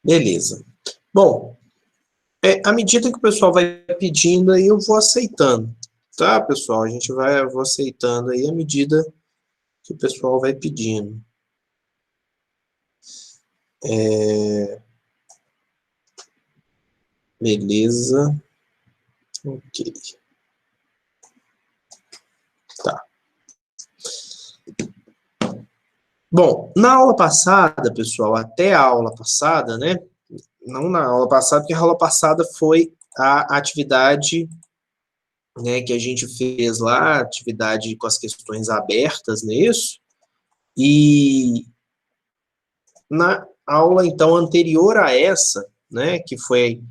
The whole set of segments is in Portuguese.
Beleza. Bom, à medida que o pessoal vai pedindo aí, eu vou aceitando. Tá, pessoal? Eu vou aceitando aí à medida que o pessoal vai pedindo. Beleza. Ok. Tá. Bom, na aula passada, pessoal, até a aula passada, né? Não na aula passada, porque a aula passada foi a atividade, né, que a gente fez lá, atividade com as questões abertas, não é isso? E na aula, então, anterior a essa, né, que foi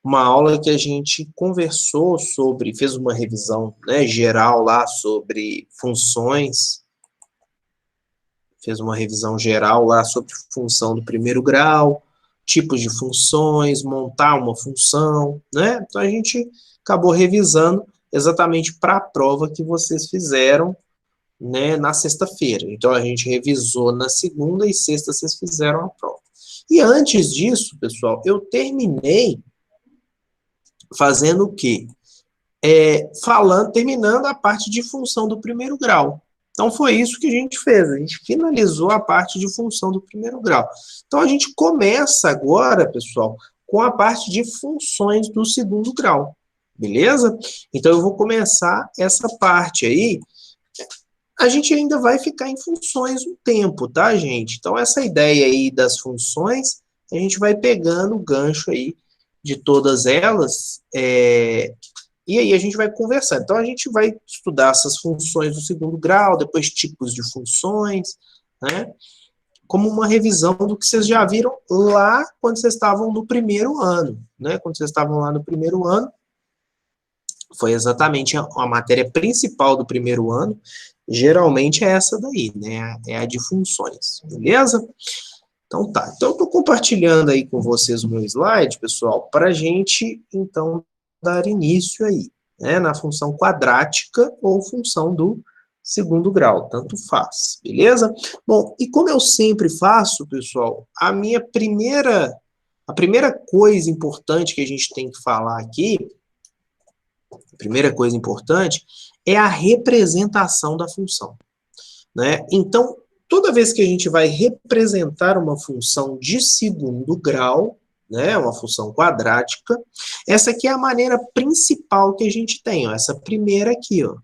uma aula que a gente conversou sobre, fez uma revisão, né, geral lá sobre funções, fez uma revisão geral lá sobre função do primeiro grau, tipos de funções, montar uma função, né? Então a gente acabou revisando exatamente para a prova que vocês fizeram, né, na sexta-feira. Então a gente revisou na segunda e sexta vocês fizeram a prova. E antes disso, pessoal, eu terminei fazendo o quê? Terminando a parte de função do primeiro grau. Então, foi isso que a gente fez. A gente finalizou a parte de função do primeiro grau. Então, a gente começa agora, pessoal, com a parte de funções do segundo grau. Beleza? Então, eu vou começar essa parte aí. A gente ainda vai ficar em funções um tempo, tá, gente? Então, essa ideia aí das funções, a gente vai pegando o gancho aí de todas elas, e aí a gente vai conversar. Então, a gente vai estudar essas funções do segundo grau, depois tipos de funções, né? Como uma revisão do que vocês já viram lá quando vocês estavam no primeiro ano, né? Quando vocês estavam lá no primeiro ano, foi exatamente a matéria principal do primeiro ano, geralmente é essa daí, né? É a de funções, beleza? Então tá. Então eu estou compartilhando aí com vocês o meu slide, pessoal, para a gente, então, dar início aí, né? Na função quadrática ou função do segundo grau, tanto faz, beleza? Bom, e como eu sempre faço, pessoal, a primeira coisa importante que a gente tem que falar aqui, a primeira coisa importante é a representação da função, né? Então, toda vez que a gente vai representar uma função de segundo grau, né, uma função quadrática, essa aqui é a maneira principal que a gente tem, ó, essa primeira aqui, ó,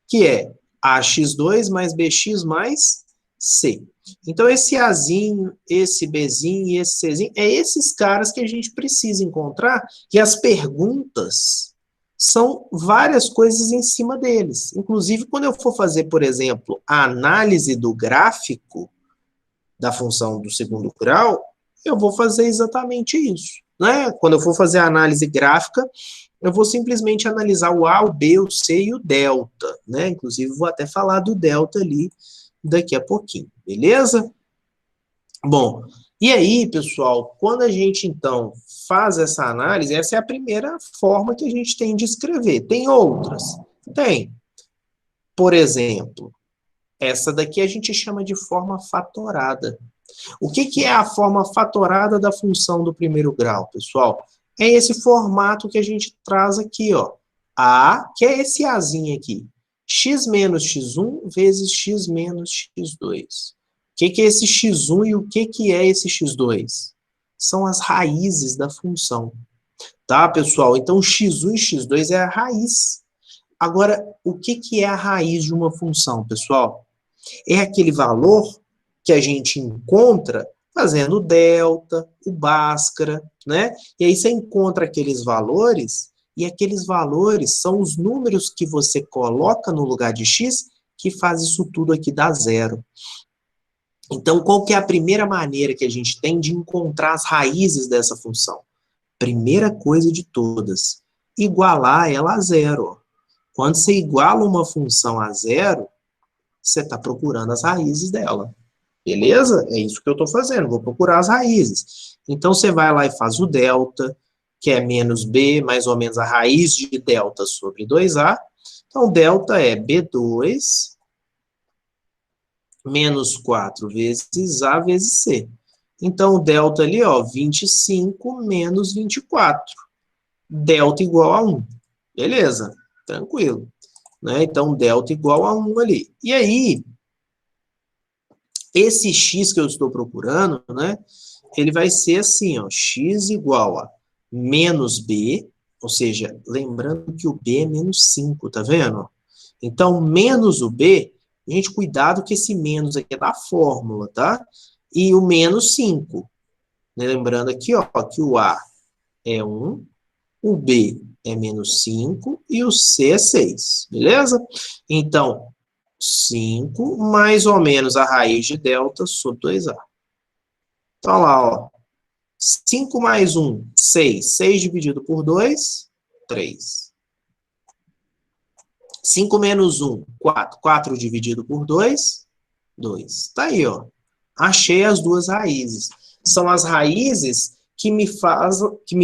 que é ax2 mais bx mais c. Então, esse azinho, esse bzinho e esse czinho, é esses caras que a gente precisa encontrar, e as perguntas são várias coisas em cima deles. Inclusive, quando eu for fazer, por exemplo, a análise do gráfico da função do segundo grau, eu vou fazer exatamente isso, né? Quando eu for fazer a análise gráfica, eu vou simplesmente analisar o A, o B, o C e o delta, né? Inclusive, vou até falar do delta ali daqui a pouquinho, beleza? Bom, e aí, pessoal, quando a gente, então, faz essa análise, essa é a primeira forma que a gente tem de escrever. Tem outras? Tem. Por exemplo, essa daqui a gente chama de forma fatorada. O que é a forma fatorada da função do primeiro grau, pessoal? É esse formato que a gente traz aqui, ó. A, que é esse Azinho aqui. X menos x1 vezes x menos x2. O que é esse x1 e o que é esse x2? São as raízes da função. Tá, pessoal? Então, x1 e x2 é a raiz. Agora, o que é a raiz de uma função, pessoal? É aquele valor que a gente encontra fazendo o delta, o Bhaskara, né? E aí você encontra aqueles valores, e aqueles valores são os números que você coloca no lugar de x, que faz isso tudo aqui dar zero. Então, qual que é a primeira maneira que a gente tem de encontrar as raízes dessa função? Primeira coisa de todas, igualar ela a zero. Quando você iguala uma função a zero, você está procurando as raízes dela. Beleza? É isso que eu estou fazendo, vou procurar as raízes. Então, você vai lá e faz o delta, que é menos b, mais ou menos a raiz de delta sobre 2a. Então, delta é b2 menos 4 vezes a vezes c. Então, o delta ali, ó, 25 menos 24. Delta igual a 1. Beleza, tranquilo. Né? Então, delta igual a 1 ali. E aí, esse x que eu estou procurando, né, ele vai ser assim, ó, x igual a menos b, ou seja, lembrando que o b é menos 5, tá vendo? Então, menos o b, gente, cuidado que esse menos aqui é da fórmula, tá? E o menos 5. Né? Lembrando aqui, ó, que o a é 1, o b é menos 5 e o c é 6, beleza? Então, 5 mais ou menos a raiz de delta sobre 2a. Então, lá, ó. 5 mais 1, 6. 6 dividido por 2, 3. 5 menos 1, 4. 4 dividido por 2, 2. Tá aí, ó. Achei as duas raízes. São as raízes que me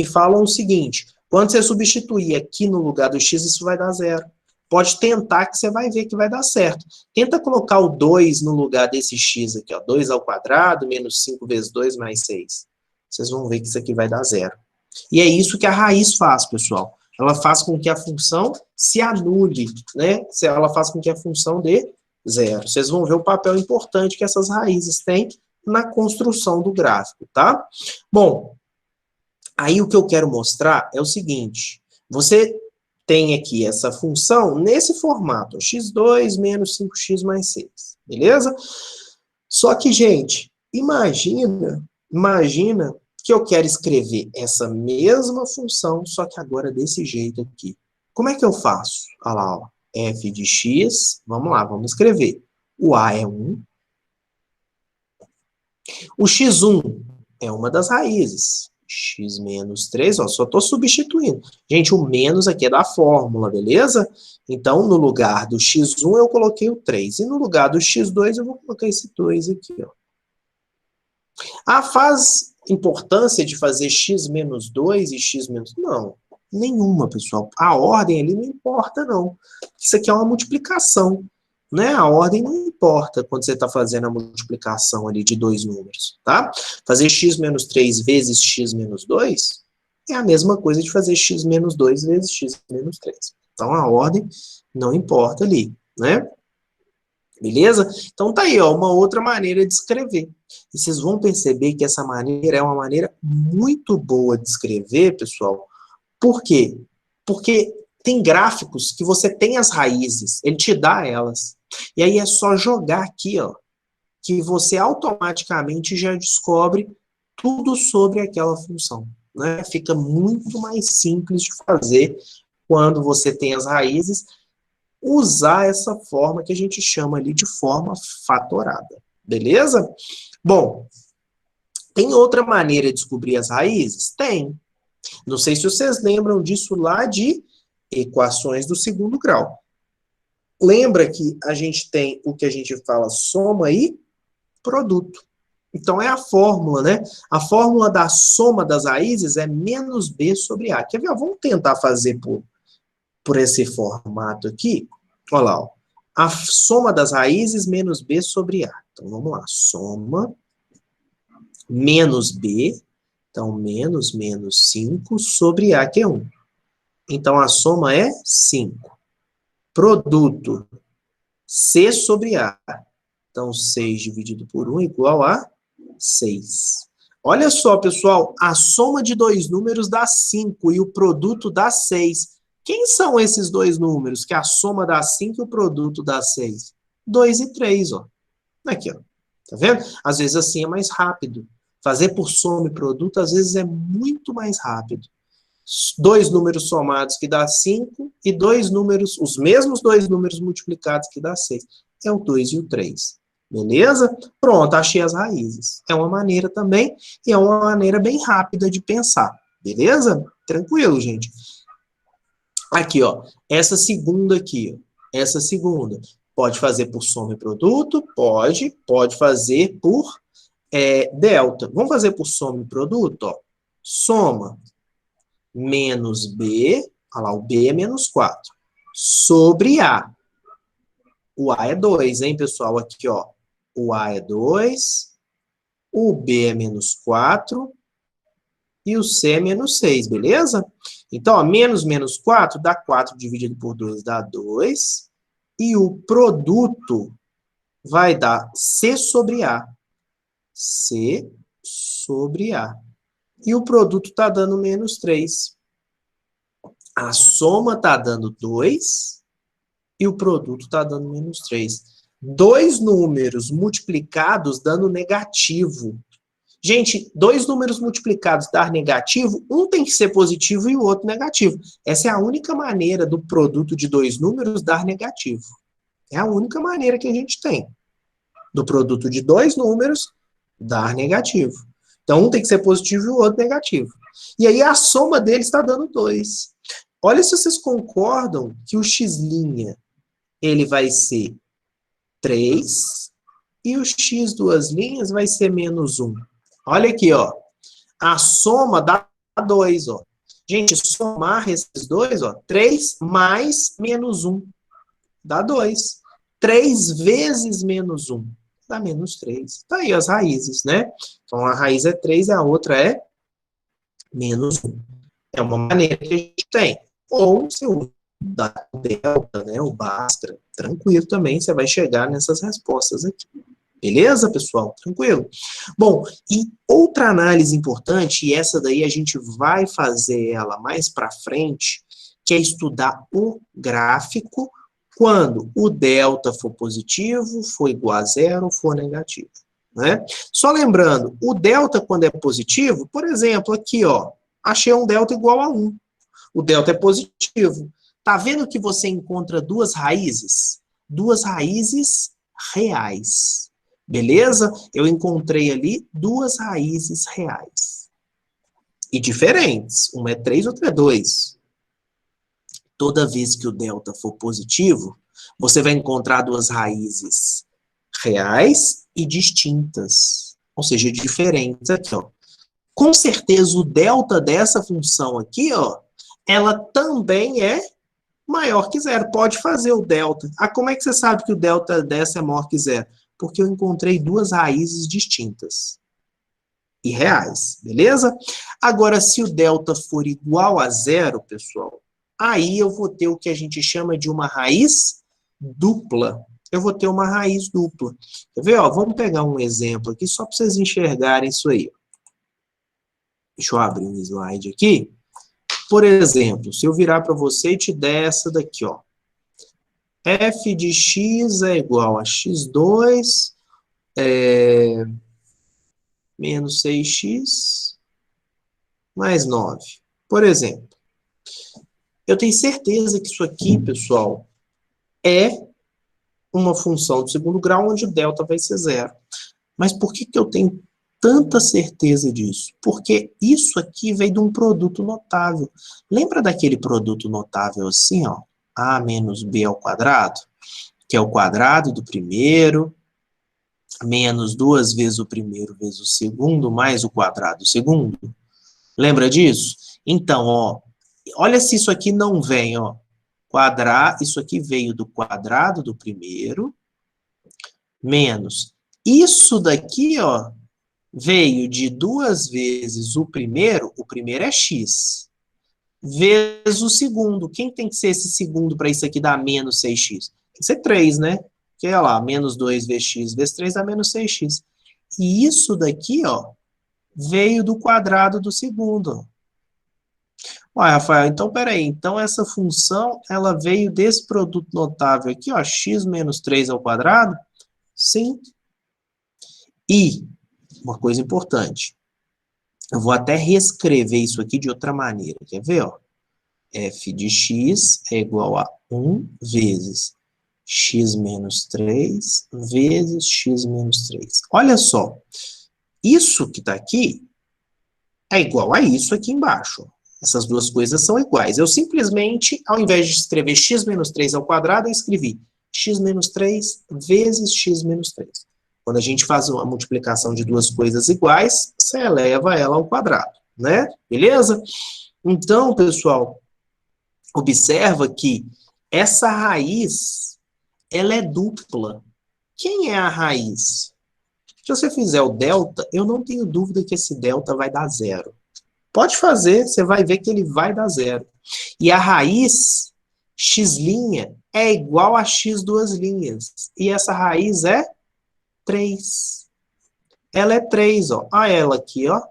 falam o seguinte: quando você substituir aqui no lugar do x, isso vai dar 0. Pode tentar que você vai ver que vai dar certo. Tenta colocar o 2 no lugar desse x aqui, ó. 2 ao quadrado, menos 5 vezes 2 mais 6. Vocês vão ver que isso aqui vai dar 0. E é isso que a raiz faz, pessoal. Ela faz com que a função se anule, né? Ela faz com que a função dê 0. Vocês vão ver o papel importante que essas raízes têm na construção do gráfico, tá? Bom, aí o que eu quero mostrar é o seguinte. Você tem aqui essa função nesse formato, x2 menos 5x mais 6, beleza? Só que, gente, imagina que eu quero escrever essa mesma função, só que agora desse jeito aqui. Como é que eu faço? Olha lá, ó, f de x, vamos lá, vamos escrever. O a é 1. O x1 é uma das raízes. X menos 3, ó, só estou substituindo. Gente, o menos aqui é da fórmula, beleza? Então, no lugar do x1, eu coloquei o 3. E no lugar do x2, eu vou colocar esse 2 aqui, ó. Ah, faz importância de fazer x menos 2 e x menos... Não, nenhuma, pessoal. A ordem ali não importa, não. Isso aqui é uma multiplicação, né? A ordem não importa quando você está fazendo a multiplicação ali de dois números, tá? Fazer x menos 3 vezes x menos 2 é a mesma coisa de fazer x menos 2 vezes x menos 3. Então, a ordem não importa ali, né? Beleza? Então tá aí, ó, uma outra maneira de escrever. E vocês vão perceber que essa maneira é uma maneira muito boa de escrever, pessoal. Por quê? Porque tem gráficos que você tem as raízes, ele te dá elas. E aí é só jogar aqui, ó, que você automaticamente já descobre tudo sobre aquela função, né? Fica muito mais simples de fazer quando você tem as raízes, usar essa forma que a gente chama ali de forma fatorada, beleza? Bom, tem outra maneira de descobrir as raízes? Tem. Não sei se vocês lembram disso lá de equações do segundo grau. Lembra que a gente tem o que a gente fala soma e produto. Então é a fórmula, né? A fórmula da soma das raízes é menos b sobre a. Quer ver? Vamos tentar fazer por esse formato aqui. Olha lá, ó. A soma das raízes menos b sobre a. Então, vamos lá. Soma menos b. Então, menos 5 sobre a, que é 1. Então, a soma é 5. Produto, c sobre a. Então, 6 dividido por 1 igual a 6. Olha só, pessoal. A soma de dois números dá 5 e o produto dá 6. Quem são esses dois números que a soma dá 5 e o produto dá 6? 2 e 3, ó. Aqui, ó. Tá vendo? Às vezes assim é mais rápido. Fazer por soma e produto, às vezes é muito mais rápido. Dois números somados que dá 5 e dois números, os mesmos dois números multiplicados que dá 6. É o 2 e o 3. Beleza? Pronto, achei as raízes. É uma maneira também, e é uma maneira bem rápida de pensar. Beleza? Tranquilo, gente. Aqui, ó, essa segunda aqui, ó, essa segunda, pode fazer por soma e produto? Pode fazer por delta. Vamos fazer por soma e produto, ó. Soma menos b, olha lá, o b é menos 4, sobre a. O a é 2, hein, pessoal? Aqui, ó, o a é 2, o B é menos 4 e o C é menos 6, beleza? Então, ó, menos 4 dá 4 dividido por 2 dá 2. E o produto vai dar C sobre A. C sobre A. E o produto está dando menos 3. A soma está dando 2 e o produto está dando menos 3. Dois números multiplicados dando negativo. Gente, dois números multiplicados dar negativo, um tem que ser positivo e o outro negativo. Essa é a única maneira do produto de dois números dar negativo. É a única maneira que a gente tem. Do produto de dois números dar negativo. Então, um tem que ser positivo e o outro negativo. E aí a soma deles está dando 2. Olha se vocês concordam que o x' ele vai ser 3 e o x duas linhas vai ser menos 1. Olha aqui, ó. A soma dá 2, ó. Gente, somar esses dois, ó. 3 mais menos 1 dá 2. 3 vezes menos 1 dá menos 3. Tá aí as raízes, né? Então, a raiz é 3 e a outra é menos 1. É uma maneira que a gente tem. Ou se usa o delta, né, o Bhaskara, tranquilo também, você vai chegar nessas respostas aqui. Beleza, pessoal? Tranquilo? Bom, e outra análise importante, e essa daí a gente vai fazer ela mais para frente, que é estudar o gráfico quando o delta for positivo, for igual a zero, for negativo. Né? Só lembrando, o delta quando é positivo, por exemplo, aqui, ó, achei um delta igual a 1. O delta é positivo. Tá vendo que você encontra duas raízes? Duas raízes reais. Beleza? Eu encontrei ali duas raízes reais. E diferentes. Uma é 3, outra é 2. Toda vez que o delta for positivo, você vai encontrar duas raízes reais e distintas. Ou seja, diferentes aqui, ó. Com certeza, o delta dessa função aqui, ó, ela também é maior que zero. Pode fazer o delta. Ah, como é que você sabe que o delta dessa é maior que zero? Porque eu encontrei duas raízes distintas e reais, beleza? Agora, se o delta for igual a zero, pessoal, aí eu vou ter o que a gente chama de uma raiz dupla. Eu vou ter uma raiz dupla. Quer ver? Ó, vamos pegar um exemplo aqui só para vocês enxergarem isso aí. Deixa eu abrir um slide aqui. Por exemplo, se eu virar para você e te der essa daqui, ó. F de x é igual a x2 menos 6x mais 9. Por exemplo, eu tenho certeza que isso aqui, pessoal, é uma função do segundo grau onde o delta vai ser zero. Mas por que eu tenho tanta certeza disso? Porque isso aqui veio de um produto notável. Lembra daquele produto notável assim, ó? A menos b ao quadrado? Que é o quadrado do primeiro, menos duas vezes o primeiro vezes o segundo, mais o quadrado do segundo. Lembra disso? Então, ó, olha se isso aqui não vem, ó. Isso aqui veio do quadrado do primeiro, menos. Isso daqui, ó, veio de duas vezes o primeiro é x, vezes o segundo. Quem tem que ser esse segundo para isso aqui dar menos 6x? Tem que ser 3, né? Que é lá, menos 2 vezes x vezes 3 dá menos 6x. E isso daqui, ó, veio do quadrado do segundo. Ué, Rafael, então peraí. Então essa função, ela veio desse produto notável aqui, ó, x menos 3 ao quadrado? Sim. E, uma coisa importante, eu vou até reescrever isso aqui de outra maneira. Quer ver, ó? F de x é igual a 1 vezes x menos 3 vezes x menos 3. Olha só, isso que está aqui é igual a isso aqui embaixo. Essas duas coisas são iguais. Eu simplesmente, ao invés de escrever x menos 3 ao quadrado, eu escrevi x menos 3 vezes x menos 3. Quando a gente faz uma multiplicação de duas coisas iguais, você eleva ela ao quadrado, né? Beleza? Então, pessoal, observa que essa raiz, ela é dupla. Quem é a raiz? você fizer o delta, eu não tenho dúvida que esse delta vai dar zero. Pode fazer, você vai ver que ele vai dar zero. E a raiz x' é igual a x duas linhas. E essa raiz é 3. Ela é 3, ó. Olha ela aqui, ó.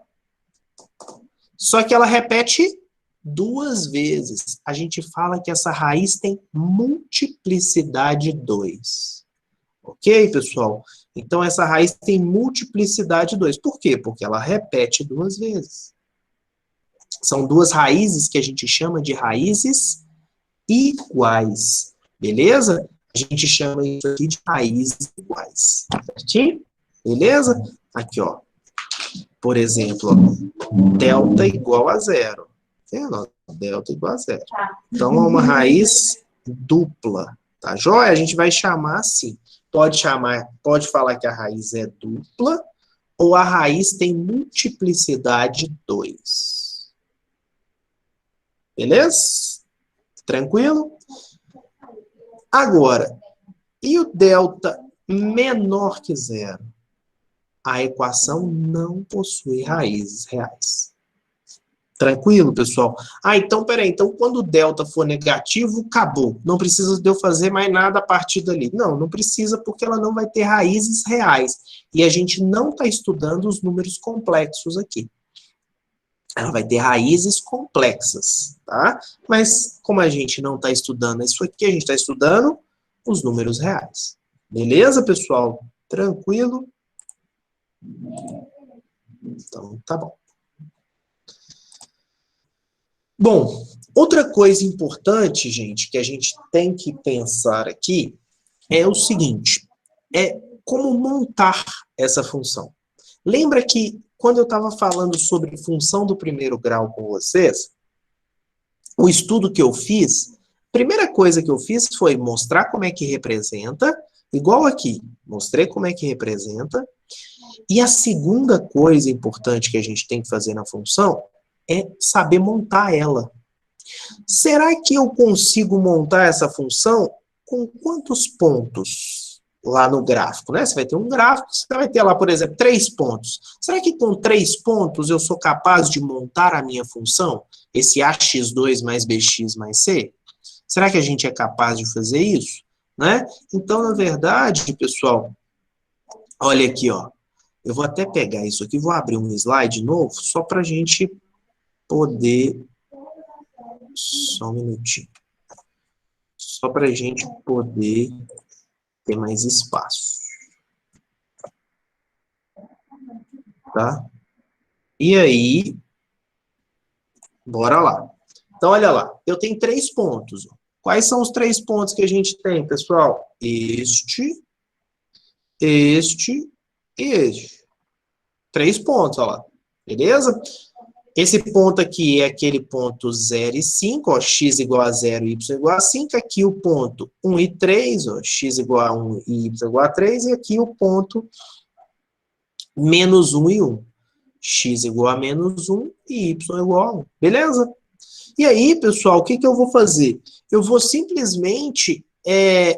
Só que ela repete duas vezes. A gente fala que essa raiz tem multiplicidade 2. Ok, pessoal? Então, essa raiz tem multiplicidade 2. Por quê? Porque ela repete duas vezes. São duas raízes que a gente chama de raízes iguais. Beleza? A gente chama isso aqui de raízes iguais. Certinho? Beleza? Aqui, ó. Por exemplo, ó, delta igual a zero. Entendeu? Delta igual a zero. Então, é uma raiz dupla. Tá joia? A gente vai chamar assim. Pode falar que a raiz é dupla ou a raiz tem multiplicidade 2. Beleza? Tranquilo? Agora, e o delta menor que zero? A equação não possui raízes reais. Tranquilo, pessoal? Então, peraí. Então, quando o delta for negativo, acabou. Não precisa de eu fazer mais nada a partir dali. Não, não precisa, porque ela não vai ter raízes reais. E a gente não está estudando os números complexos aqui. Ela vai ter raízes complexas, tá? Mas, como a gente não está estudando isso aqui, a gente está estudando os números reais. Beleza, pessoal? Tranquilo? Então, tá bom. Bom, outra coisa importante, gente, que a gente tem que pensar aqui é o seguinte, é como montar essa função. Lembra que quando eu estava falando sobre função do primeiro grau com vocês, o estudo que eu fiz, a primeira coisa que eu fiz foi mostrar como é que representa, igual aqui, mostrei como é que representa, e a segunda coisa importante que a gente tem que fazer na função é saber montar ela. Será que eu consigo montar essa função com quantos pontos lá no gráfico, né? Você vai ter um gráfico, você vai ter lá, por exemplo, 3 pontos. Será que com 3 pontos eu sou capaz de montar a minha função? Esse ax2 mais bx mais c? Será que a gente é capaz de fazer isso? Né? Então, na verdade, pessoal, olha aqui, ó. Eu vou até pegar isso aqui, vou abrir um slide novo, só para a gente poder... Só um minutinho. Só para a gente poder ter mais espaço. Tá? E aí, bora lá. Então, olha lá. Eu tenho 3 pontos. Quais são os 3 pontos que a gente tem, pessoal? Este e este. 3 pontos, olha lá. Beleza? Esse ponto aqui é aquele ponto 0 e 5, ó, x igual a 0 e y igual a 5. Aqui o ponto 1 e 3, ó, x igual a 1 e y igual a 3. E aqui o ponto menos 1 e 1. X igual a menos 1 e y igual a 1. Beleza? E aí, pessoal, o que eu vou fazer? Eu vou simplesmente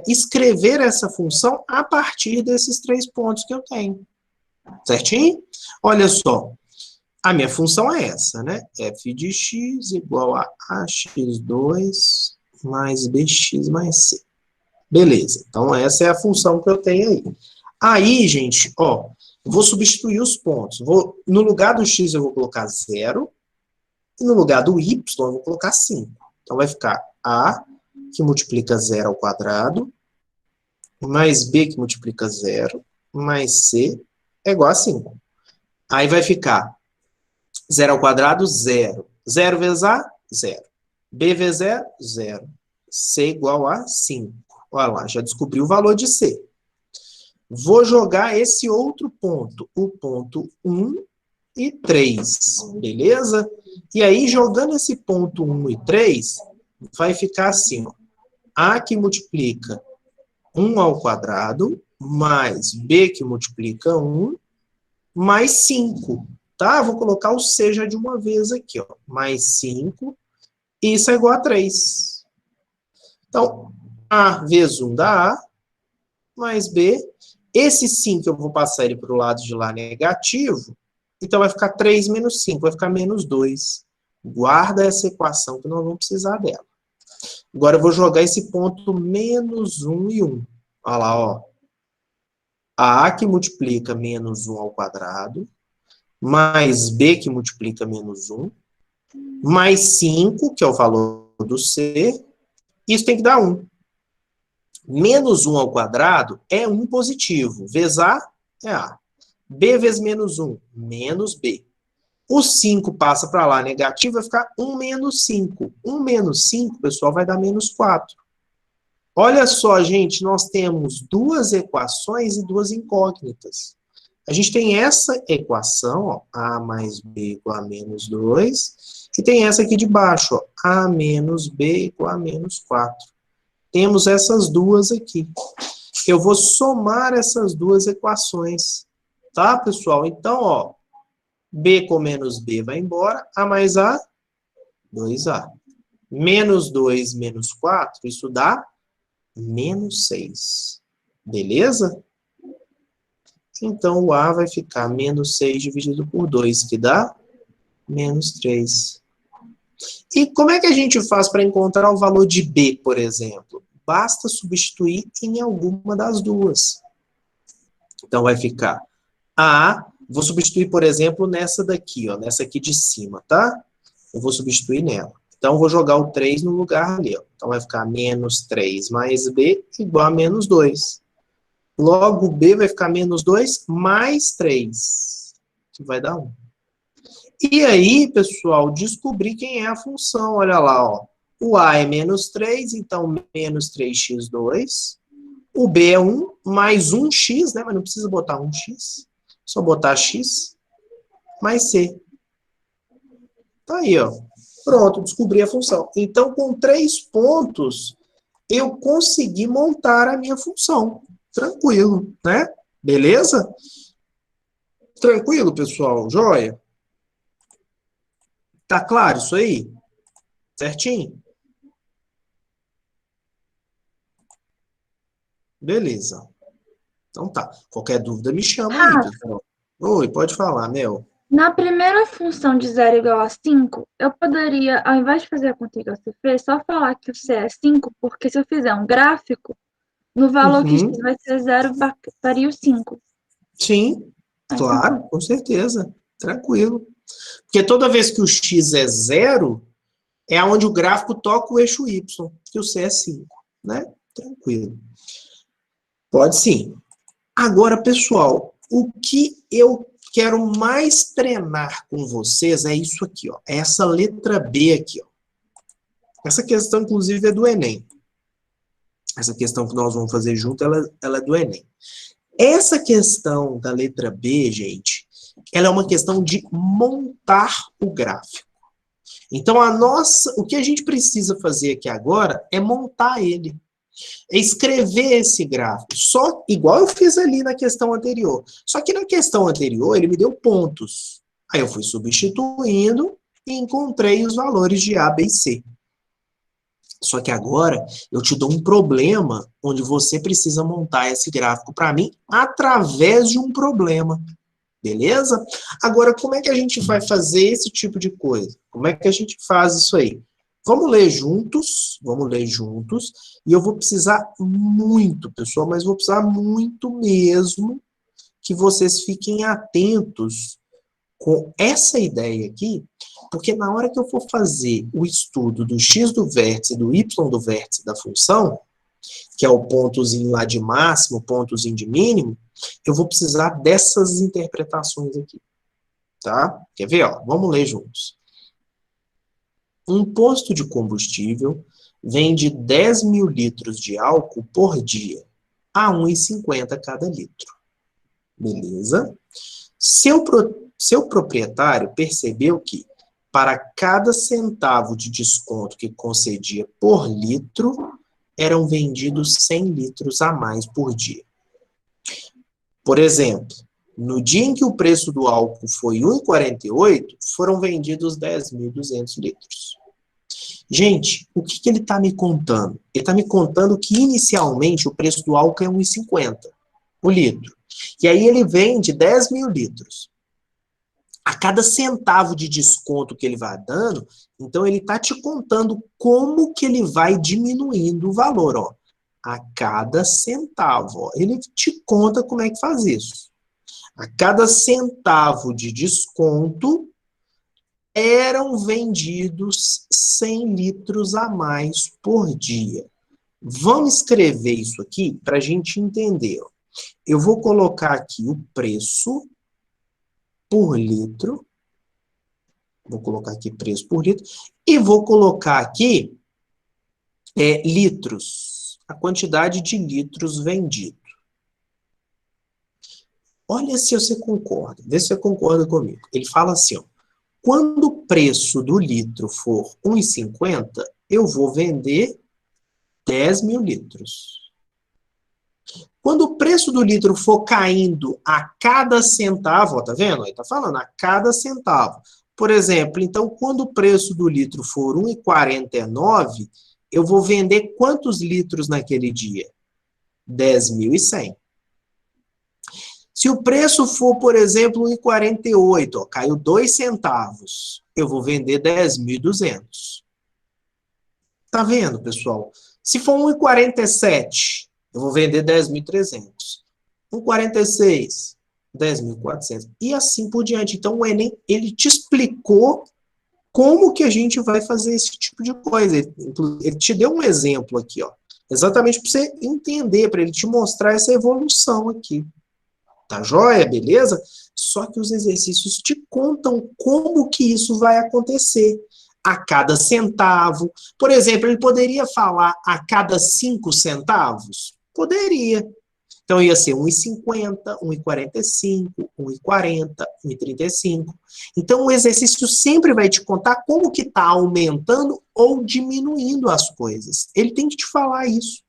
escrever essa função a partir desses 3 pontos que eu tenho. Certinho? Olha só. A minha função é essa, né? F de x igual a ax2 mais bx mais c. Beleza. Então, essa é a função que eu tenho aí. Aí, gente, ó, vou substituir os pontos. No lugar do x eu vou colocar 0. E no lugar do y eu vou colocar 5. Então, vai ficar a, que multiplica 0 ao quadrado, mais b, que multiplica 0, mais c, é igual a 5. Aí vai ficar 0 ao quadrado, 0. 0 vezes a, 0. B vezes 0, 0. C igual a 5. Olha lá, já descobri o valor de C. Vou jogar esse outro ponto, o ponto 1 e 3, beleza? E aí, jogando esse ponto 1 e 3, vai ficar assim, ó. A que multiplica 1 ao quadrado, mais B que multiplica 1, mais 5. Tá? Vou colocar o C já de uma vez aqui, ó. Mais 5, isso é igual a 3. Então, A vezes 1 dá A, mais B, Esse 5 eu vou passar ele para o lado de lá negativo, então vai ficar 3 menos 5, vai ficar menos 2. Guarda essa equação que nós vamos precisar dela. Agora eu vou jogar esse ponto menos 1 e 1. Olha lá, ó. A que multiplica menos 1 ao quadrado, mais B que multiplica menos 1, mais 5, que é o valor do C, isso tem que dar 1. Menos 1 ao quadrado é 1 positivo, vezes A é A. B vezes menos 1, menos B. O 5 passa para lá negativo, vai ficar 1 menos 5. 1 menos 5, pessoal, vai dar menos 4. Olha só, gente, nós temos duas equações e duas incógnitas. A gente tem essa equação, ó, A mais B igual a menos 2, e tem essa aqui de baixo, ó, A menos B igual a menos 4. Temos essas duas aqui. Eu vou somar essas duas equações, tá, pessoal? Então, ó, B com menos B vai embora, A mais A, 2A. Menos 2 menos 4, isso dá menos 6. Beleza? Então, o A vai ficar menos 6 dividido por 2, que dá menos 3. E como é que a gente faz para encontrar o valor de B, por exemplo? Basta substituir em alguma das duas. Então, vai ficar A, vou substituir, por exemplo, nessa daqui, ó, nessa aqui de cima, tá? Eu vou substituir nela. Então, vou jogar o 3 no lugar ali, ó. Então, vai ficar menos 3 mais B igual a menos 2. Logo, B vai ficar menos 2 mais 3, que vai dar 1. E aí, pessoal, descobri quem é a função. Olha lá, ó. O A é menos 3, então menos 3x2. O B é 1, mais 1x, né? Mas não precisa botar 1x. Só botar x mais c. Tá aí, ó. Pronto, descobri a função. Então, com 3 pontos, eu consegui montar a minha função. Tranquilo, né? Beleza? Tranquilo, pessoal? Joia? Tá claro isso aí? Certinho? Beleza. Então tá. Qualquer dúvida me chama aí, pessoal. Oi, pode falar, Mel. Na primeira função de 0 igual a 5, eu poderia, ao invés de fazer a conta igual você fez, só falar que o C é 5, porque se eu fizer um gráfico, no valor que x Uhum. vai ser 0, varia o 5. Sim, claro, com certeza. Tranquilo. Porque toda vez que o x é 0, é onde o gráfico toca o eixo y, que o C é 5, né? Tranquilo. Pode sim. Agora, pessoal, o que eu quero mais treinar com vocês é isso aqui, ó. É essa letra B aqui, ó. Essa questão, inclusive, é do Enem. Essa questão que nós vamos fazer junto, ela é do Enem. Essa questão da letra B, gente, ela é uma questão de montar o gráfico. Então, o que a gente precisa fazer aqui agora é montar ele. É escrever esse gráfico. Só igual eu fiz ali na questão anterior. Só que na questão anterior, ele me deu pontos. Aí eu fui substituindo e encontrei os valores de A, B e C. Só que agora eu te dou um problema onde você precisa montar esse gráfico para mim através de um problema. Beleza? Agora, como é que a gente vai fazer esse tipo de coisa? Como é que a gente faz isso aí? Vamos ler juntos, e eu vou precisar muito, pessoal, mas vou precisar muito mesmo que vocês fiquem atentos com essa ideia aqui, porque na hora que eu for fazer o estudo do x do vértice e do y do vértice da função, que é o pontozinho lá de máximo, pontozinho de mínimo, eu vou precisar dessas interpretações aqui, tá? Quer ver, ó? Vamos ler juntos. Um posto de combustível vende 10 mil litros de álcool por dia, a R$ 1,50 cada litro. Beleza? Seu proprietário percebeu que, para cada centavo de desconto que concedia por litro, eram vendidos 100 litros a mais por dia. Por exemplo, no dia em que o preço do álcool foi R$ 1,48, foram vendidos 10.200 litros. Gente, o que ele está me contando? Ele está me contando que, inicialmente, o preço do álcool é R$ 1,50. o litro. E aí ele vende 10 mil litros. A cada centavo de desconto que ele vai dando, então ele está te contando como que ele vai diminuindo o valor, ó. A cada centavo, ó. Ele te conta como é que faz isso. A cada centavo de desconto, eram vendidos 100 litros a mais por dia. Vamos escrever isso aqui para a gente entender. Ó. Eu vou colocar aqui o preço por litro. Vou colocar aqui preço por litro. E vou colocar aqui litros. A quantidade de litros vendido. Olha se você concorda. Vê se você concorda comigo. Ele fala assim, ó. Quando o preço do litro for 1,50, eu vou vender 10 mil litros. Quando o preço do litro for caindo a cada centavo, ó, tá vendo? Aí tá falando, a cada centavo. Por exemplo, então, quando o preço do litro for 1,49, eu vou vender quantos litros naquele dia? 10.100. Se o preço for, por exemplo, 1,48, ó, caiu 2 centavos, eu vou vender 10.200. Tá vendo, pessoal? Se for 1,47, eu vou vender 10.300. 1,46, 10.400. E assim por diante. Então, o Enem, ele te explicou como que a gente vai fazer esse tipo de coisa. Ele te deu um exemplo aqui, ó. Exatamente para você entender, para ele te mostrar essa evolução aqui. Tá joia? Beleza? Só que os exercícios te contam como que isso vai acontecer. A cada centavo. Por exemplo, ele poderia falar a cada 5 centavos? Poderia. Então, ia ser 1,50, 1,45, 1,40, 1,35. Então, o exercício sempre vai te contar como que está aumentando ou diminuindo as coisas. Ele tem que te falar isso.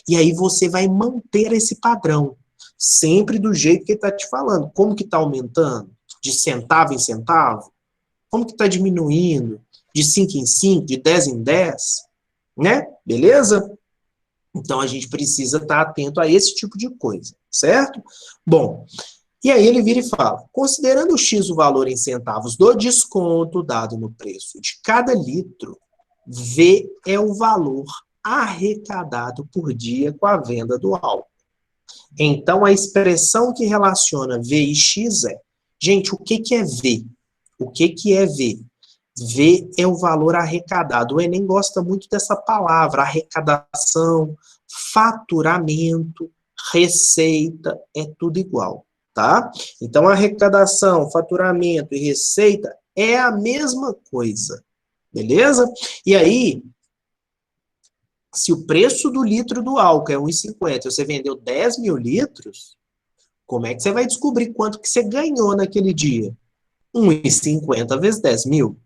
E aí você vai manter esse padrão. Sempre do jeito que ele está te falando. Como que está aumentando? De centavo em centavo? Como que está diminuindo? De 5 em 5? De 10 em 10? Né? Beleza? Então, a gente precisa estar atento a esse tipo de coisa, certo? Bom, e aí ele vira e fala, considerando o X o valor em centavos do desconto dado no preço de cada litro, V é o valor arrecadado por dia com a venda do álcool. Então, a expressão que relaciona V e X é... Gente, o que é V? O que é V? V é o valor arrecadado. O Enem gosta muito dessa palavra, arrecadação, faturamento, receita, é tudo igual, tá? Então, arrecadação, faturamento e receita é a mesma coisa, beleza? E aí, se o preço do litro do álcool é 1,50 e você vendeu 10 mil litros, como é que você vai descobrir quanto que você ganhou naquele dia? 1,50 vezes 10 mil.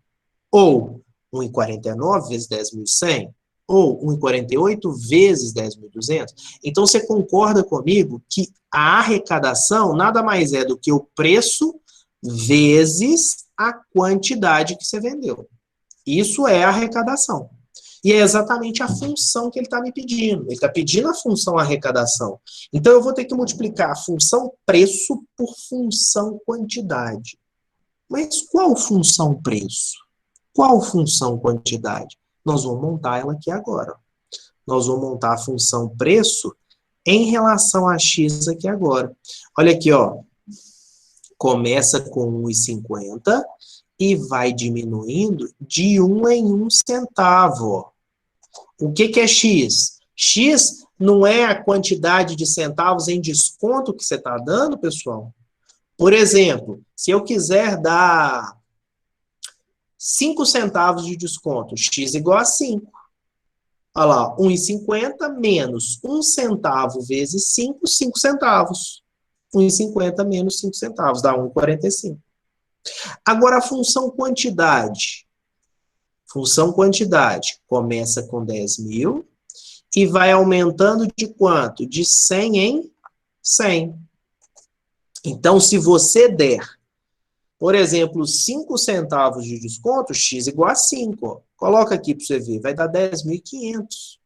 Ou 1,49 vezes 10.100, ou 1,48 vezes 10.200. Então, você concorda comigo que a arrecadação nada mais é do que o preço vezes a quantidade que você vendeu. Isso é a arrecadação. E é exatamente a função que ele está me pedindo. Ele está pedindo a função arrecadação. Então, eu vou ter que multiplicar a função preço por função quantidade. Mas qual função preço? Qual função quantidade? Nós vamos montar ela aqui agora. Nós vamos montar a função preço em relação a X aqui agora. Olha aqui, ó. Começa com 1,50 e vai diminuindo de 1 em 1 centavo. Ó. O que é X? X não é a quantidade de centavos em desconto que você está dando, pessoal? Por exemplo, se eu quiser dar 5 centavos de desconto, X igual a 5. Olha lá, 1,50 menos 1 centavo vezes 5, 5 centavos. 1,50 menos 5 centavos, dá 1,45. Agora, a função quantidade. Função quantidade começa com 10 mil e vai aumentando de quanto? De 100 em 100. Então, se você der, por exemplo, 5 centavos de desconto, X igual a 5. Ó. Coloca aqui para você ver, vai dar 10.500.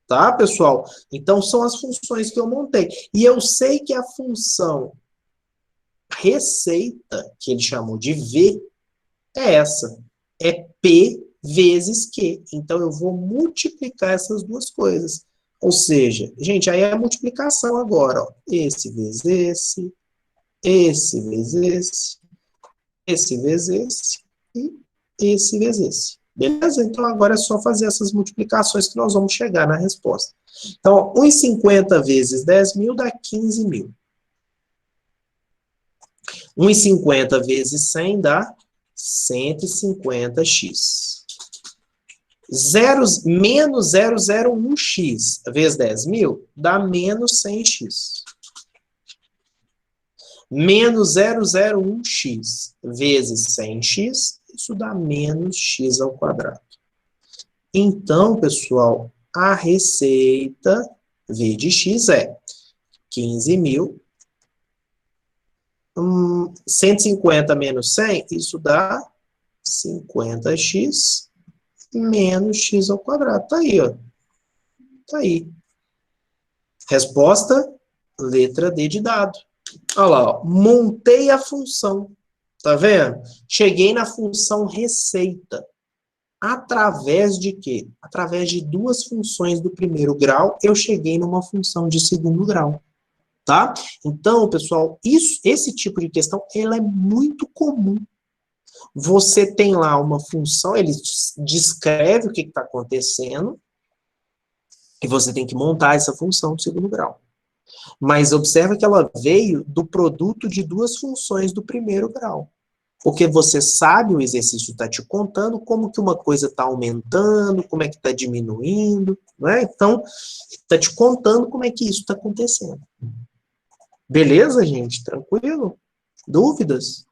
Tá, pessoal? Então, são as funções que eu montei. E eu sei que a função receita, que ele chamou de V, é essa. É P vezes Q. Então, eu vou multiplicar essas duas coisas. Ou seja, gente, aí é a multiplicação agora. Ó. Esse vezes esse vezes esse vezes e esse vezes esse. Beleza? Então, agora é só fazer essas multiplicações que nós vamos chegar na resposta. Então, 1,50 vezes 10 mil dá 15 mil. 1,50 vezes 100 dá 150x. Menos 001x vezes 10 mil dá menos 100x. Menos 001x vezes 100x, isso dá menos x ao quadrado. Então, pessoal, a receita V de x é 15 mil. 150 menos 100, isso dá 50x menos x ao quadrado. Tá aí, ó. Tá aí. Resposta, letra D de dado. Olha lá, ó. Montei a função. Tá vendo? Cheguei na função receita. Através de quê? Através de duas funções do primeiro grau, eu cheguei numa função de segundo grau. Tá? Então, pessoal, esse tipo de questão, ela é muito comum. Você tem lá uma função, ele descreve o que está acontecendo, e você tem que montar essa função de segundo grau. Mas observa que ela veio do produto de duas funções do primeiro grau. Porque você sabe, o exercício está te contando como que uma coisa está aumentando, como é que está diminuindo, não é? Então, está te contando como é que isso está acontecendo. Beleza, gente? Tranquilo? Dúvidas?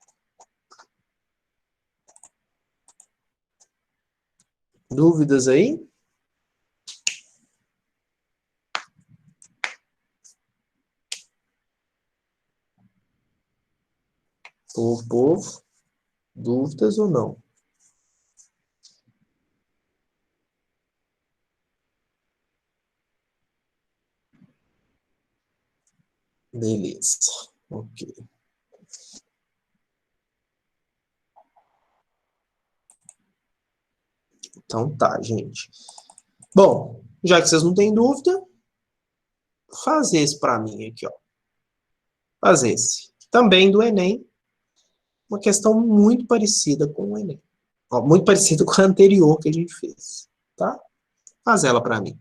Dúvidas aí? Povo, dúvidas ou não? Beleza. Ok. Então tá, gente. Bom, já que vocês não têm dúvida, fazer esse para mim aqui, ó. Fazer esse. Também do Enem, uma questão muito parecida com o Enem. Ó, muito parecida com a anterior que a gente fez, tá? Faz ela para mim.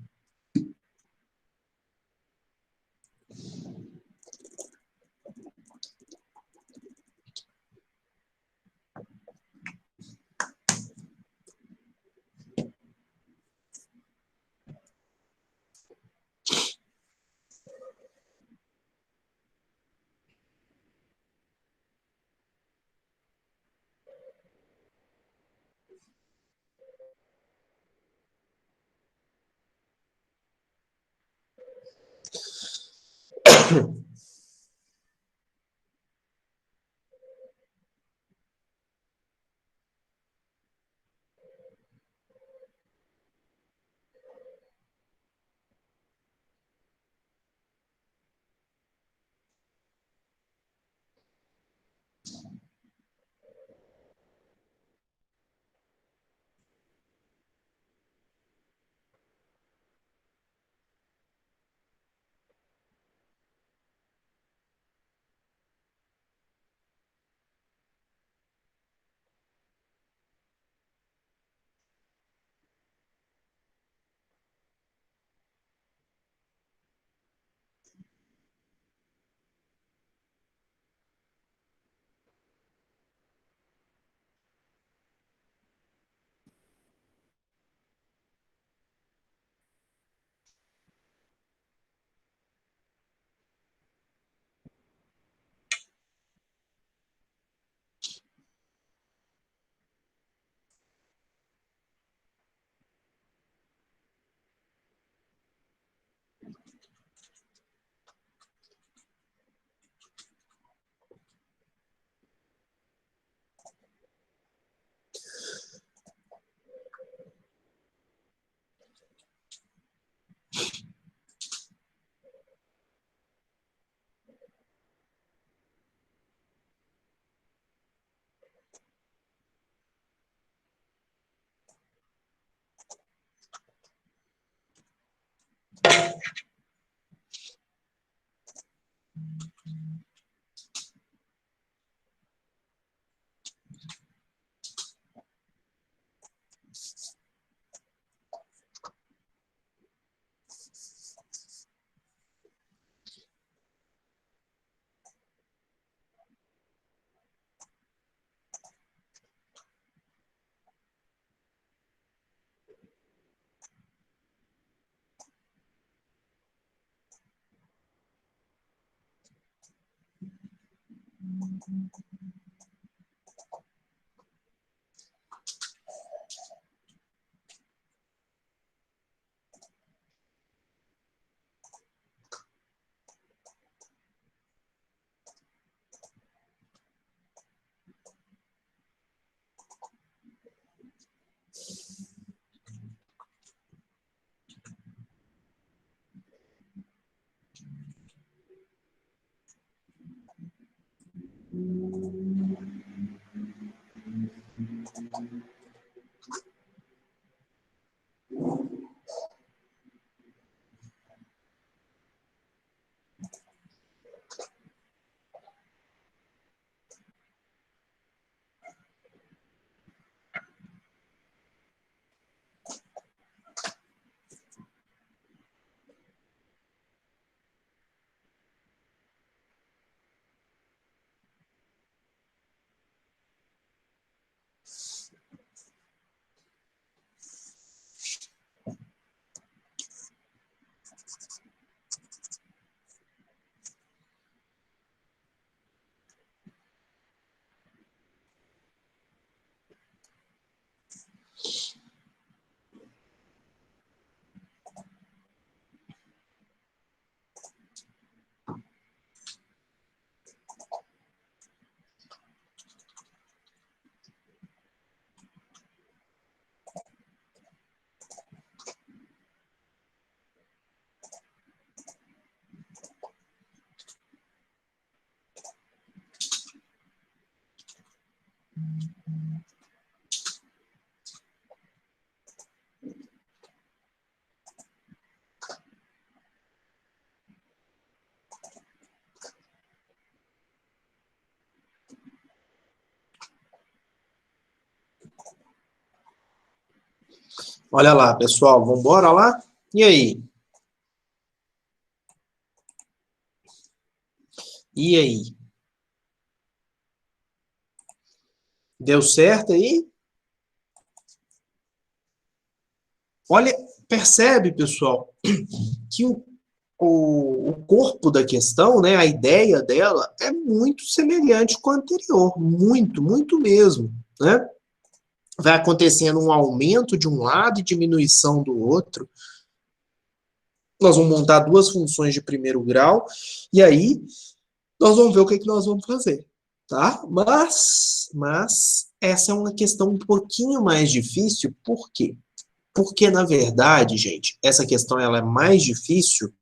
Olha lá, pessoal, vamos embora lá? E aí? E aí? Deu certo aí? Olha, percebe, pessoal, que o corpo da questão, né, a ideia dela é muito semelhante com a anterior, muito, muito mesmo, né? Vai acontecendo um aumento de um lado e diminuição do outro. Nós vamos montar duas funções de primeiro grau e aí nós vamos ver o que, que nós vamos fazer, tá? Mas essa é uma questão um pouquinho mais difícil, por quê? Porque, na verdade, gente, essa questão ela é mais difícil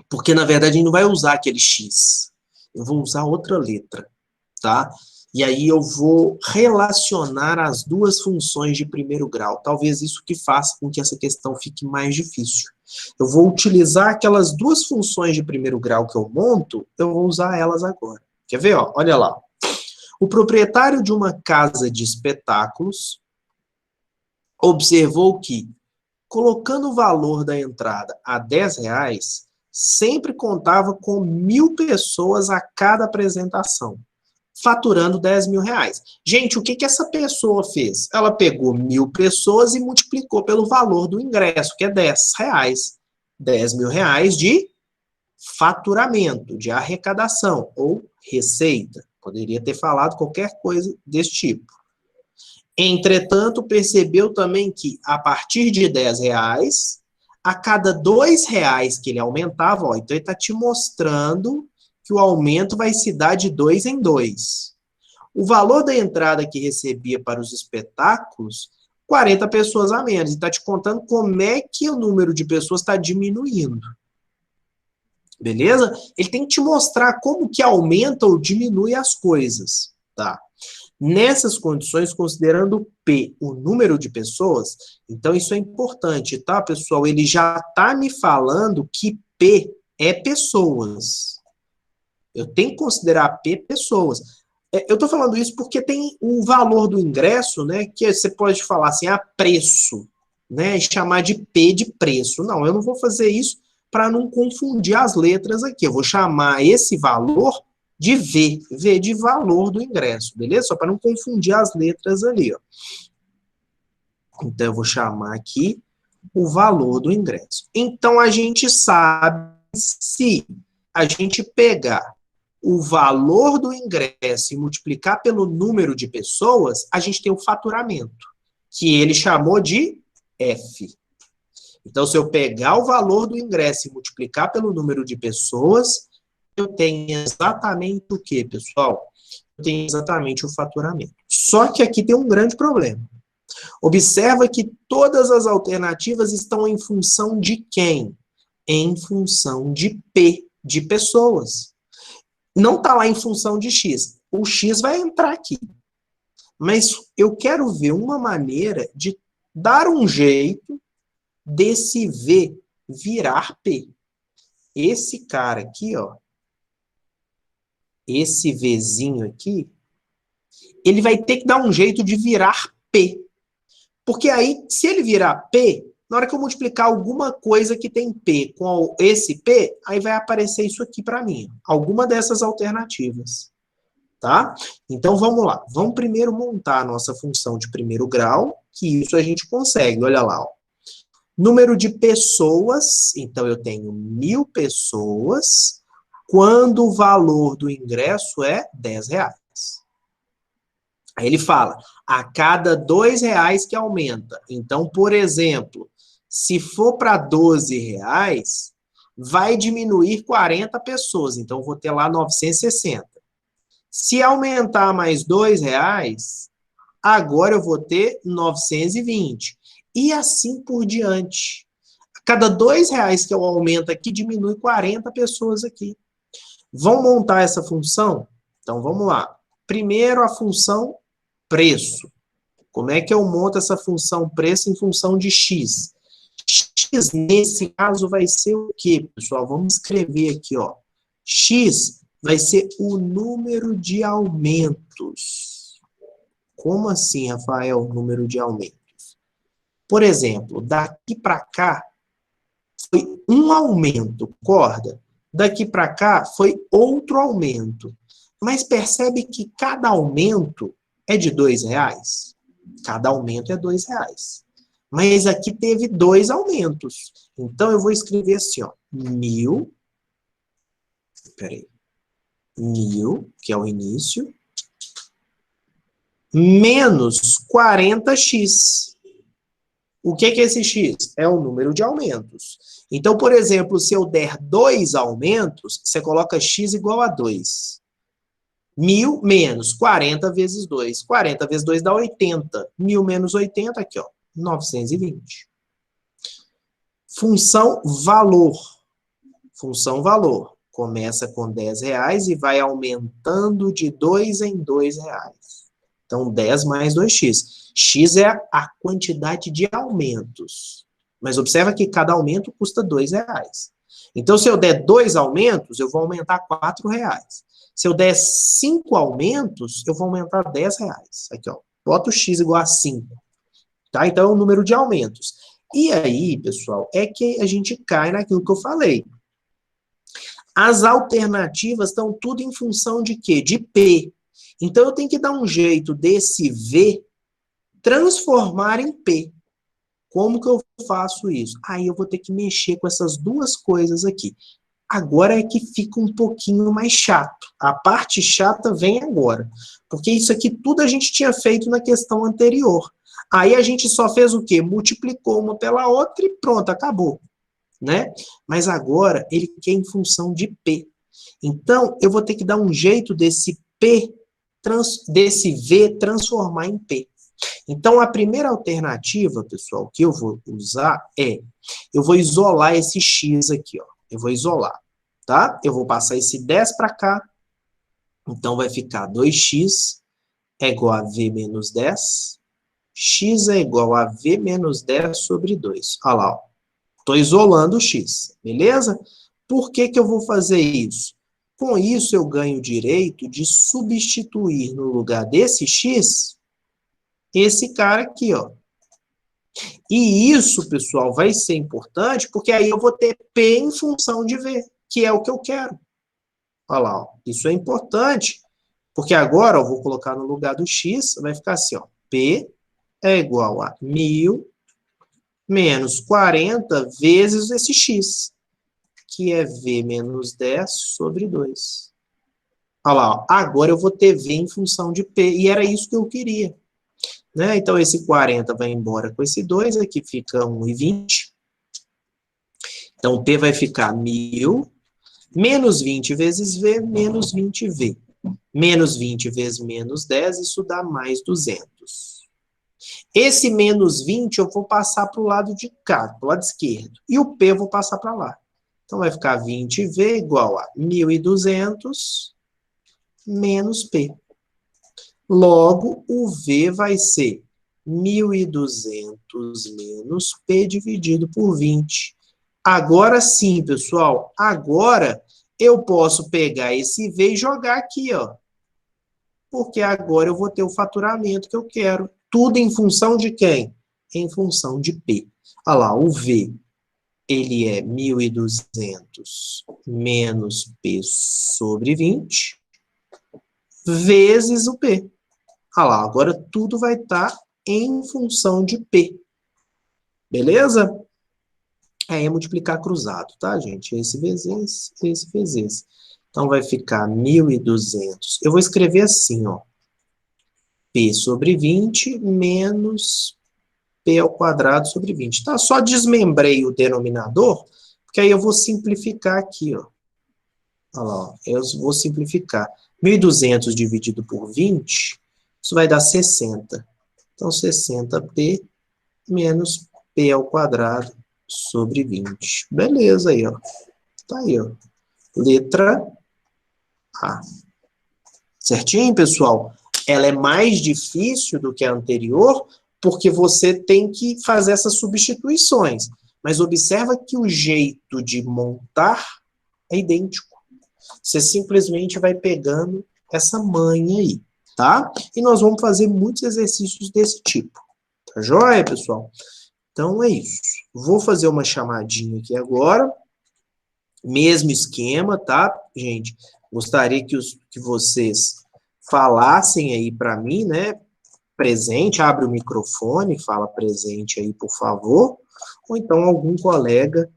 porque, na verdade, a gente não vai usar aquele X. Eu vou usar outra letra, tá? E aí eu vou relacionar as duas funções de primeiro grau. Talvez isso que faça com que essa questão fique mais difícil. Eu vou utilizar aquelas duas funções de primeiro grau que eu monto, eu vou usar elas agora. Quer ver? Ó? Olha lá. O proprietário de uma casa de espetáculos observou que, colocando o valor da entrada a R$ 10, sempre contava com 1.000 pessoas a cada apresentação, faturando R$ 10.000. Gente, o que, que essa pessoa fez? Ela pegou 1.000 pessoas e multiplicou pelo valor do ingresso, que é R$ 10. R$ 10.000 de faturamento, de arrecadação ou receita. Poderia ter falado qualquer coisa desse tipo. Entretanto, percebeu também que, a partir de R$ 10, a cada R$ 2 que ele aumentava, ó, então ele está te mostrando que o aumento vai se dar de 2 em 2. O valor da entrada que recebia para os espetáculos, 40 pessoas a menos. E está te contando como é que o número de pessoas está diminuindo. Beleza? Ele tem que te mostrar como que aumenta ou diminui as coisas, tá? Nessas condições, considerando P, o número de pessoas, então isso é importante, tá, pessoal? Ele já está me falando que P é pessoas. Eu tenho que considerar P pessoas. Eu estou falando isso porque tem o valor do ingresso, né, que você pode falar assim, preço, né, e chamar de P de preço. Não, eu não vou fazer isso para não confundir as letras aqui. Eu vou chamar esse valor de V, V de valor do ingresso, beleza? Só para não confundir as letras ali, ó. Então, eu vou chamar aqui o valor do ingresso. Então, a gente sabe se a gente pegar o valor do ingresso e multiplicar pelo número de pessoas, a gente tem o faturamento, que ele chamou de F. Então, se eu pegar o valor do ingresso e multiplicar pelo número de pessoas, eu tenho exatamente o quê, pessoal? Eu tenho exatamente o faturamento. Só que aqui tem um grande problema. Observa que todas as alternativas estão em função de quem? Em função de P, de pessoas. Não está lá em função de X. O X vai entrar aqui. Mas eu quero ver uma maneira de dar um jeito desse V virar P. Esse cara aqui, ó, esse Vzinho aqui, ele vai ter que dar um jeito de virar P. Porque aí, se ele virar P, na hora que eu multiplicar alguma coisa que tem P com esse P, aí vai aparecer isso aqui para mim. Alguma dessas alternativas. Tá? Então, vamos lá. Vamos primeiro montar a nossa função de primeiro grau, que isso a gente consegue. Olha lá, ó. Número de pessoas, então eu tenho 1.000 pessoas, quando o valor do ingresso é R$10. Aí ele fala, a cada R$2 que aumenta. Então, por exemplo, se for para R$12, vai diminuir 40 pessoas. Então, vou ter lá 960. Se aumentar mais R$2, agora eu vou ter 920. E assim por diante. A cada R$2 que eu aumento aqui, diminui 40 pessoas aqui. Vamos montar essa função? Então, vamos lá. Primeiro, a função preço. Como é que eu monto essa função preço em função de X? X, nesse caso, vai ser o quê, pessoal? Vamos escrever aqui, ó. X vai ser o número de aumentos. Como assim, Rafael, o número de aumentos? Por exemplo, daqui para cá foi um aumento, concorda? Daqui para cá foi outro aumento. Mas percebe que cada aumento é de R$2? Cada aumento é R$2. Mas aqui teve 2 aumentos. Então, eu vou escrever assim, ó. 1.000, peraí, 1.000, que é o início, menos 40x. O que é esse x? É o número de aumentos. Então, por exemplo, se eu der 2 aumentos, você coloca x igual a 2. 1.000 menos 40 vezes 2. 40 vezes 2 dá 80. 1.000 menos 80, aqui, ó, 920. Função valor. Função valor. Começa com R$10 e vai aumentando de 2 em R$2. Então, 10 mais 2x. X é a quantidade de aumentos. Mas observa que cada aumento custa R$2. Então, se eu der 2 aumentos, eu vou aumentar R$4. Se eu der 5 aumentos, eu vou aumentar R$10. Aqui, ó. Bota o x igual a 5. Tá? Então, é o número de aumentos. E aí, pessoal, é que a gente cai naquilo que eu falei. As alternativas estão tudo em função de quê? De P. Então, eu tenho que dar um jeito desse V transformar em P. Como que eu faço isso? Aí eu vou ter que mexer com essas duas coisas aqui. Agora é que fica um pouquinho mais chato. A parte chata vem agora. Porque isso aqui tudo a gente tinha feito na questão anterior. Aí a gente só fez o quê? Multiplicou uma pela outra e pronto, acabou. Né? Mas agora ele quer em função de P. Então, eu vou ter que dar um jeito desse P, desse V transformar em P. Então, a primeira alternativa, pessoal, que eu vou usar é, eu vou isolar esse X aqui, ó. Eu vou isolar, tá? Eu vou passar esse 10 para cá. Então, vai ficar 2x é igual a V menos 10. X é igual a V menos 10 sobre 2. Olha lá, ó. Estou isolando o x, beleza? Por que que eu vou fazer isso? Com isso, eu ganho o direito de substituir no lugar desse x, esse cara aqui, ó. E isso, pessoal, vai ser importante, porque aí eu vou ter P em função de V, que é o que eu quero. Olha lá, ó. Isso é importante, porque agora eu vou colocar no lugar do x, vai ficar assim, ó. P é igual a 1.000 menos 40 vezes esse x, que é V menos 10 sobre 2. Olha lá, ó, agora eu vou ter V em função de P, e era isso que eu queria. Né? Então, esse 40 vai embora com esse 2, aqui fica 1,20. Então, P vai ficar 1.000, menos 20 vezes V, menos 20V. Menos 20 vezes menos 10, isso dá mais 200. Esse menos 20 eu vou passar para o lado de cá, para o lado esquerdo. E o P eu vou passar para lá. Então, vai ficar 20V igual a 1.200 menos P. Logo, o V vai ser 1.200 menos P dividido por 20. Agora sim, pessoal, agora eu posso pegar esse V e jogar aqui, ó. Porque agora eu vou ter o faturamento que eu quero. Tudo em função de quem? Em função de P. Olha lá, o V, ele é 1.200 menos P sobre 20, vezes o P. Olha lá, agora tudo vai estar em função de P. Beleza? Aí é multiplicar cruzado, tá, gente? Esse vezes esse, esse vezes esse. Então, vai ficar 1.200. Eu vou escrever assim, ó. P sobre 20 menos P ao quadrado sobre 20. Tá? Só desmembrei o denominador, porque aí eu vou simplificar aqui, ó. Olha lá, ó. Eu vou simplificar. 1.200 dividido por 20, isso vai dar 60. Então, 60P menos P ao quadrado sobre 20. Beleza aí, ó. Tá aí, ó. Letra A. Certinho, pessoal? Ela é mais difícil do que a anterior, porque você tem que fazer essas substituições. Mas observa que o jeito de montar é idêntico. Você simplesmente vai pegando essa manha aí, tá? E nós vamos fazer muitos exercícios desse tipo. Tá joia, pessoal? Então é isso. Vou fazer uma chamadinha aqui agora. Mesmo esquema, tá, gente? Gostaria que vocês falassem aí para mim, né? Presente, abre o microfone, fala presente aí, por favor. Ou então algum colega,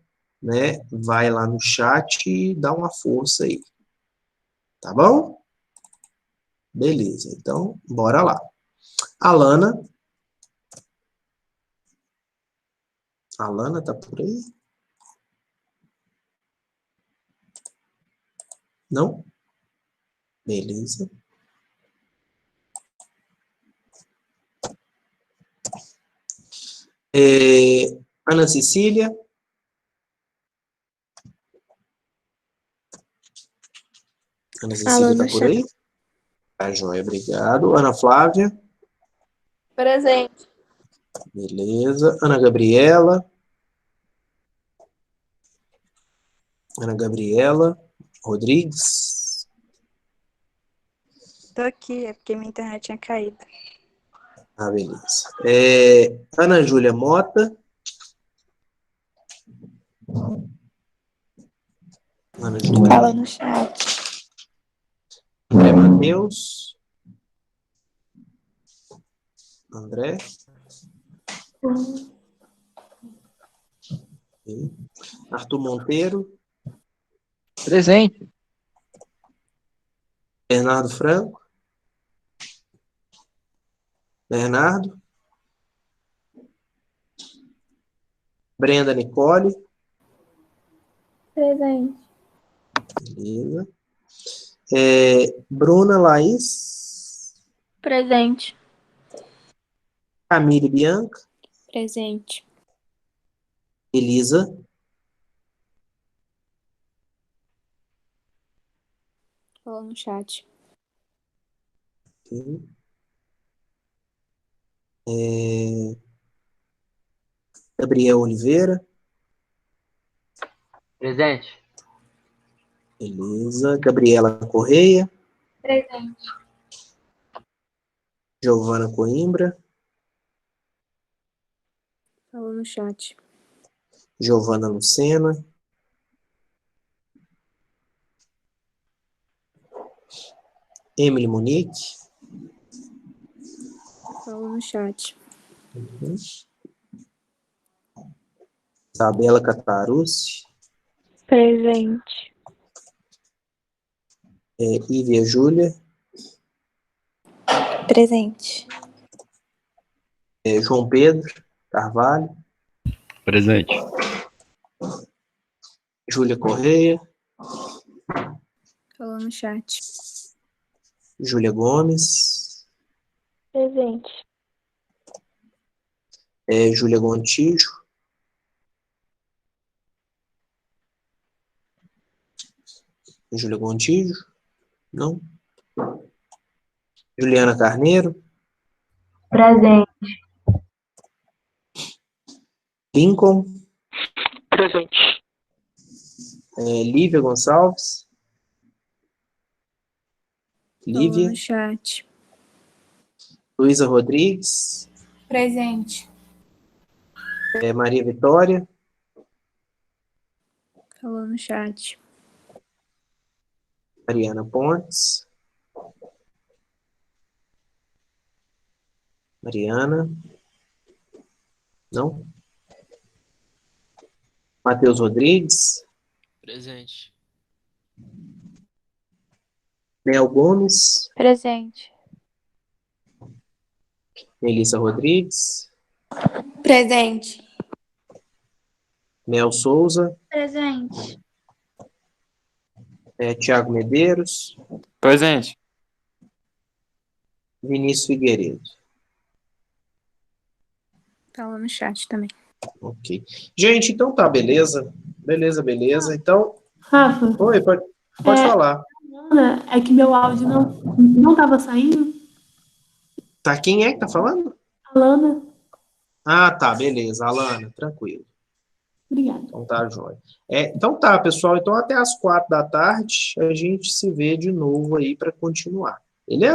né, vai lá no chat e dá uma força aí. Tá bom? Beleza, então, bora lá. Alana. Alana tá por aí? Não? Beleza. Ana Cecília. Ana Cecília tá por aí? Tá, joia, obrigado. Ana Flávia. Presente. Beleza. Ana Gabriela. Ana Gabriela Rodrigues. Tô aqui, é porque minha internet tinha caído. Ah, beleza. Ana Júlia Mota. Ana Júlia. Fala no chat. André Matheus. André. Arthur Monteiro. Presente. Bernardo Franco. Bernardo. Brenda Nicole. Presente. Beleza. Bruna Laís. Presente. Camille Bianca. Presente. Elisa. Fala no chat. Gabriel Oliveira. Presente. Beleza. Gabriela Correia. Presente. Giovana Coimbra. Fala no chat. Giovana Lucena. Emily Monique. Fala no chat. Isabela Cataruzzi. Presente. Ívia Júlia. Presente. João Pedro Carvalho. Presente. Júlia Correia. Falou no chat. Júlia Gomes. Presente. Júlia Gontijo. Júlia Gontijo? Não. Juliana Carneiro. Presente. Lincoln. Presente. Lívia Gonçalves. Falou Lívia. no chat. Luísa Rodrigues. Presente. Maria Vitória. Falou no chat. Mariana Pontes. Mariana. Não. Matheus Rodrigues. Presente. Nel Gomes. Presente. Melissa Rodrigues. Presente. Mel Souza. Presente. Tiago Medeiros. Presente. Vinícius Figueiredo. Falou no chat também. Ok. Gente, então tá, beleza. Beleza. Então, Rafa, oi, pode falar. Ana, é que meu áudio não tava saindo. Tá, quem é que tá falando? Alana, Ah, tá, beleza, Alana, tranquilo. obrigada. Então tá, jóia. Então tá, pessoal, então até às 4 da tarde a gente se vê de novo aí para continuar, beleza?